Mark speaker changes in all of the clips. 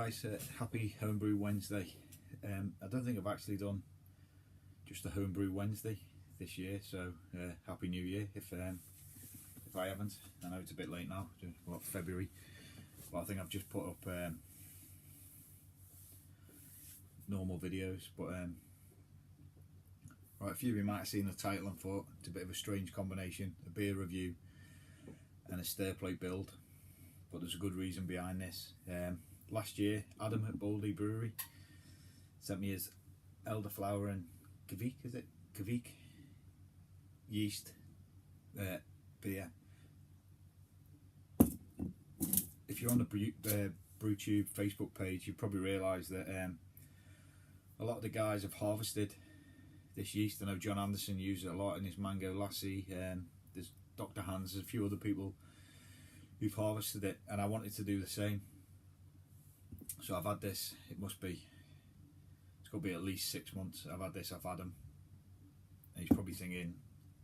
Speaker 1: guys, happy Homebrew Wednesday. I don't think I've actually done just a Homebrew Wednesday this year, so Happy New Year if I haven't. I know it's a bit late now, what, February, but I think I've just put up normal videos. But right, a few of you might have seen the title and thought it's a bit of a strange combination, a beer review and a stir plate build, but there's a good reason behind this. Last year, Adam at Baldys Brewery sent me his Elderflower Kviek, is it? Kviek yeast beer. If you're on the BrewTube Facebook page, you probably realise that a lot of the guys have harvested this yeast. I know John Anderson used it a lot in his Mango Lassie. There's Dr. Hans, there's a few other people who've harvested it, and I wanted to do the same. So I've had this, it's got to be at least 6 months I've had this off Adam. And he's probably thinking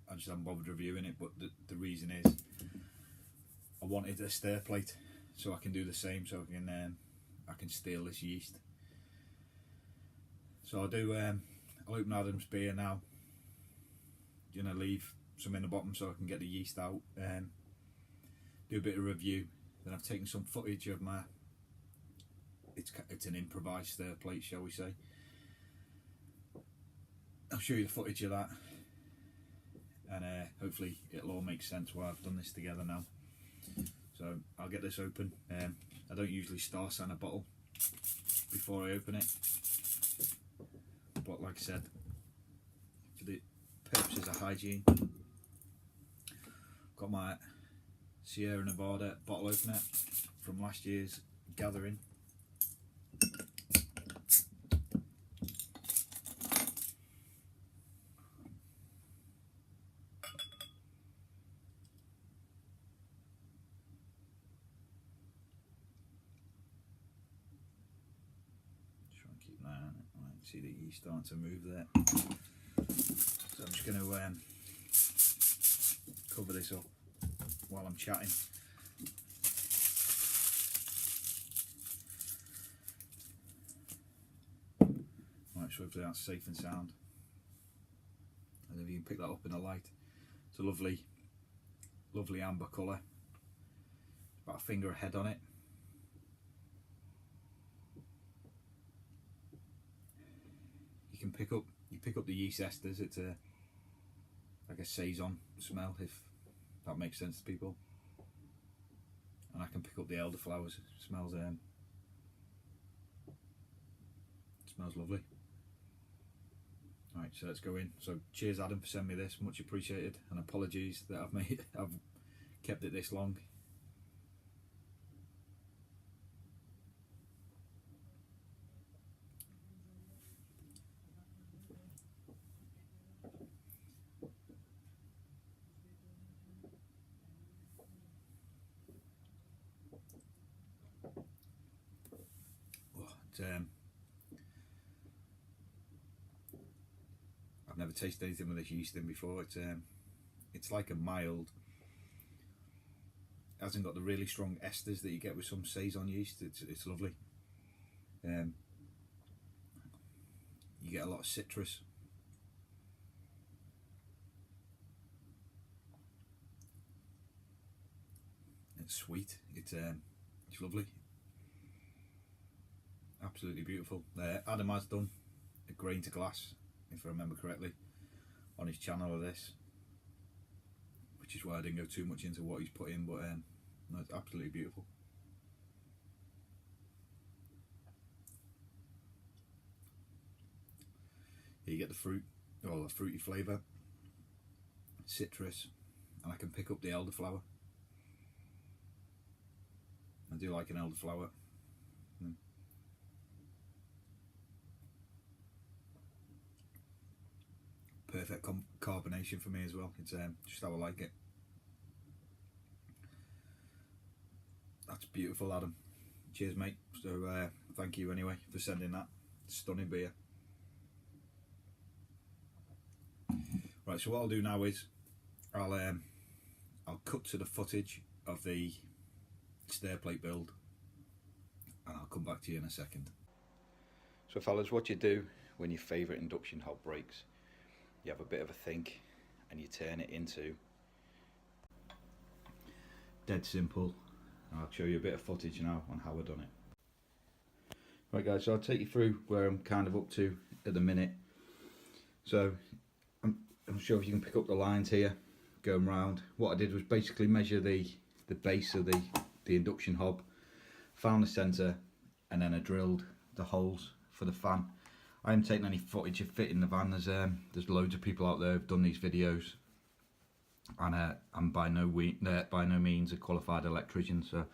Speaker 1: I just haven't bothered reviewing it, but the reason is I wanted a stir plate so I can do the same, so I can steal this yeast. So I'll open Adam's beer now. I'm gonna leave some in the bottom so I can get the yeast out. Do a bit of review. Then I've taken some footage of my. It's an improvised stir plate, shall we say. I'll show you the footage of that, and hopefully it'll all make sense why I've done this together now. So I'll get this open. I don't usually star sign a bottle before I open it, but like I said, for the purposes of hygiene, got my Sierra Nevada bottle opener from last year's gathering. See the yeast starting to move there. So I'm just going to cover this up while I'm chatting. Right, so hopefully that's safe and sound. And if you can pick that up in the light, it's a lovely, lovely amber colour. About a finger ahead on it. You pick up the yeast esters. It's like a saison smell, if that makes sense to people. And I can pick up the elderflowers. It smells lovely. Alright, so let's go in. So cheers Adam for sending me this, much appreciated, and apologies that I've kept it this long. I've never tasted anything with this yeast in before. It's like a mild, hasn't got the really strong esters that you get with some saison yeast. It's lovely. You get a lot of citrus. It's sweet. It's lovely. Absolutely beautiful. Adam has done a grain to glass, if I remember correctly, on his channel of this, which is why I didn't go too much into what he's put in, but no, it's absolutely beautiful. Here you get the fruit, or the fruity flavour, citrus, and I can pick up the elderflower. I do like an elderflower. Perfect carbonation for me as well. It's just how I like it. That's beautiful, Adam. Cheers, mate. So thank you anyway for sending that stunning beer. Right, so what I'll do now is I'll cut to the footage of the stir plate build, and I'll come back to you in a second. So fellas, what you do when your favourite induction hob breaks, you have a bit of a think and you turn it into dead simple. I'll show you a bit of footage now on how I've done it. Right guys, so I'll take you through where I'm kind of up to at the minute. So I'm sure if you can pick up the lines here going round. What I did was basically measure the base of the induction hob, found the centre, and then I drilled the holes for the fan. I haven't taken any footage of fitting the van. There's loads of people out there who've done these videos, and I'm by no means a qualified electrician, so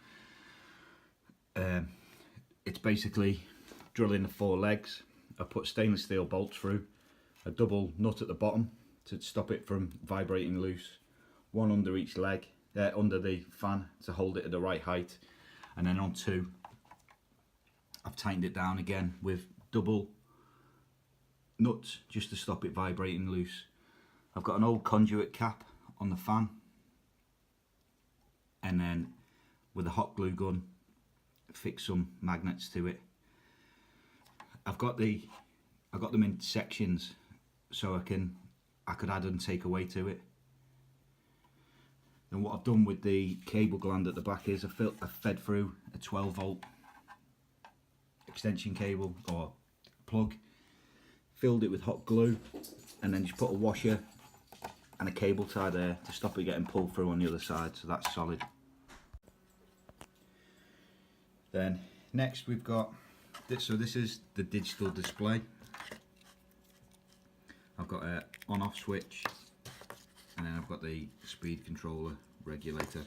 Speaker 1: it's basically drilling the 4 legs. I put stainless steel bolts through, a double nut at the bottom to stop it from vibrating loose, one under each leg, under the fan to hold it at the right height, and then on 2 I've tightened it down again with double nuts just to stop it vibrating loose. I've got an old conduit cap on the fan, and then with a hot glue gun fix some magnets to it. I've got them in sections so I could add and take away to it. And what I've done with the cable gland at the back is I've fed through a 12-volt extension cable or plug, filled it with hot glue, and then just put a washer and a cable tie there to stop it getting pulled through on the other side, so that's solid. Then next we've got this, so this is the digital display. I've got an on-off switch, and then I've got the speed controller regulator.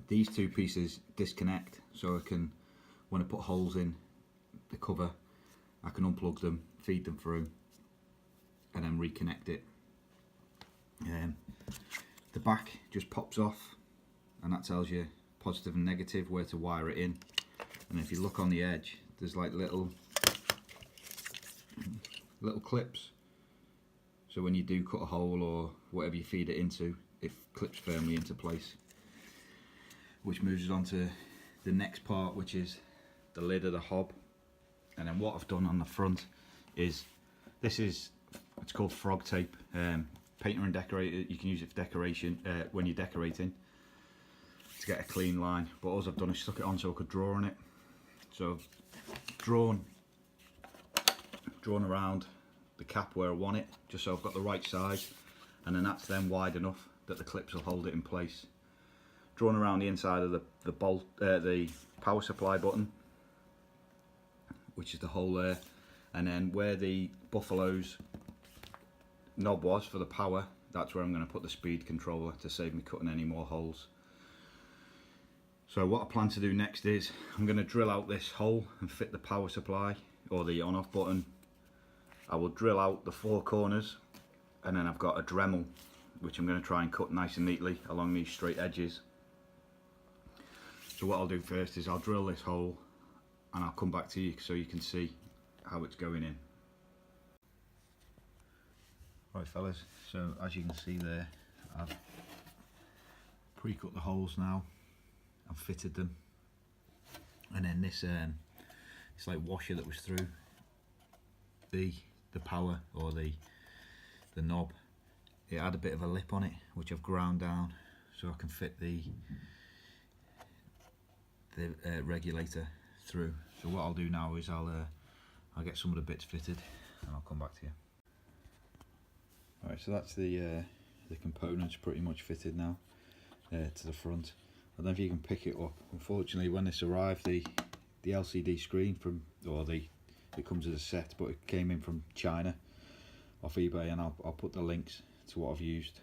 Speaker 1: These 2 pieces disconnect, so I can, when I put holes in the cover, I can unplug them, feed them through, and then reconnect it. The back just pops off, and that tells you positive and negative, where to wire it in. And if you look on the edge, there's like little clips, so when you do cut a hole or whatever you feed it into, it clips firmly into place, which moves us on to the next part, which is the lid of the hob. And then what I've done on the front is, it's called frog tape. Painter and decorator, you can use it for decoration when you're decorating to get a clean line, but all I've done is stuck it on so I could draw on it. So I've drawn around the cap where I want it, just so I've got the right size, and then that's then wide enough that the clips will hold it in place. Drawn around the inside of the bolt, the power supply button, which is the hole there, and then where the Buffalo's knob was for the power, that's where I'm going to put the speed controller to save me cutting any more holes. So what I plan to do next is I'm going to drill out this hole and fit the power supply or the on-off button. I will drill out the 4 corners, and then I've got a Dremel which I'm going to try and cut nice and neatly along these straight edges. So what I'll do first is I'll drill this hole and I'll come back to you so you can see how it's going in. Right fellas, so as you can see there, I've pre-cut the holes now, I've fitted them, and then this it's like washer that was through the power or the knob. It had a bit of a lip on it which I've ground down so I can fit the regulator through. So what I'll do now is I'll get some of the bits fitted and I'll come back to you. Alright, so that's the components pretty much fitted now to the front. I don't know if you can pick it up. Unfortunately, when this arrived, the LCD screen it comes as a set, but it came in from China off eBay, and I'll put the links to what I've used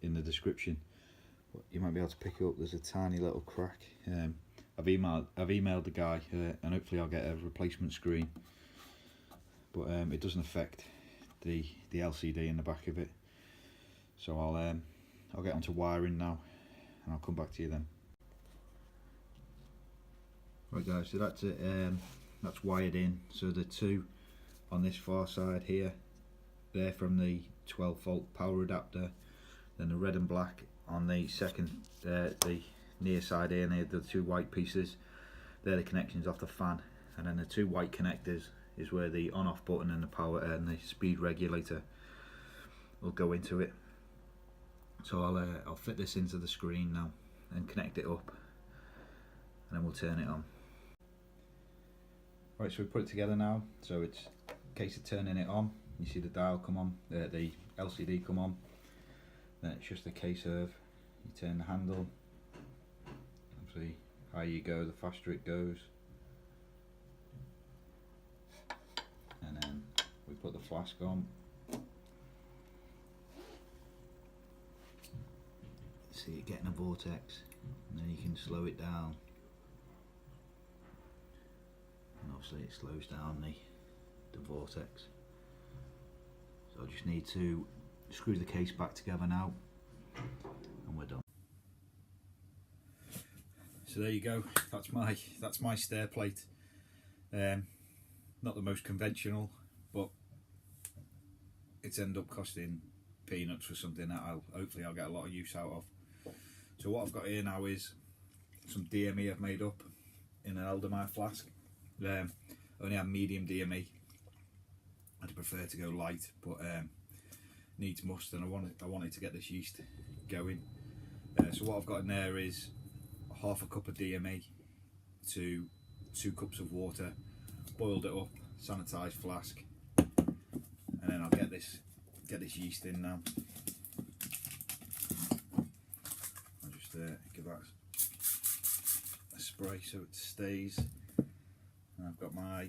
Speaker 1: in the description. But you might be able to pick it up. There's a tiny little crack. I've emailed the guy, and hopefully I'll get a replacement screen. But it doesn't affect the LCD in the back of it. So I'll get onto wiring now, and I'll come back to you then. Right guys, so that's it. That's wired in. So the 2 on this far side here, they're from the 12-volt power adapter. Then the red and black on the second, the near side here, near the two white pieces, they're the connections off the fan, and then the two white connectors is where the on-off button and the power and the speed regulator will go into it. So I'll fit this into the screen now and connect it up, and then we'll turn it on. Right, so we put it together now. So it's a case of turning it on. You see the dial come on, the LCD come on. Then it's just a case of you turn the handle. Obviously, higher you go, the faster it goes. And then we put the flask on. See it getting a vortex, and then you can slow it down. And obviously it slows down the vortex. So I just need to screw the case back together now, and we're done. So there you go. That's my stair plate. Not the most conventional, but it's ended up costing peanuts for something that hopefully I'll get a lot of use out of. So what I've got here now is some DME I've made up in an Elderflower flask. Only have medium DME. I'd prefer to go light, but needs must, and I wanted to get this yeast going. So what I've got in there is half a cup of DME to 2 cups of water, boiled it up, sanitised flask, and then I'll get this yeast in now. I'll just give that a spray so it stays. And I've got my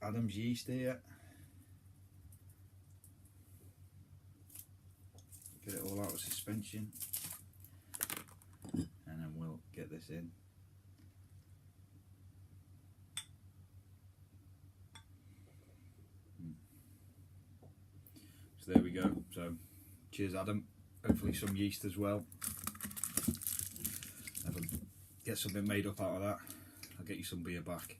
Speaker 1: Adam's yeast here. Get it all out of suspension, and then we'll get this in. So there we go. So cheers, Adam. Hopefully some yeast as well. If I get something made up out of that, I'll get you some beer back.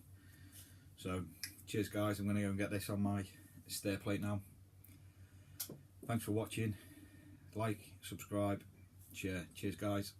Speaker 1: So cheers guys, I'm going to go and get this on my stair plate now. Thanks for watching. Like, subscribe, share. Cheers guys.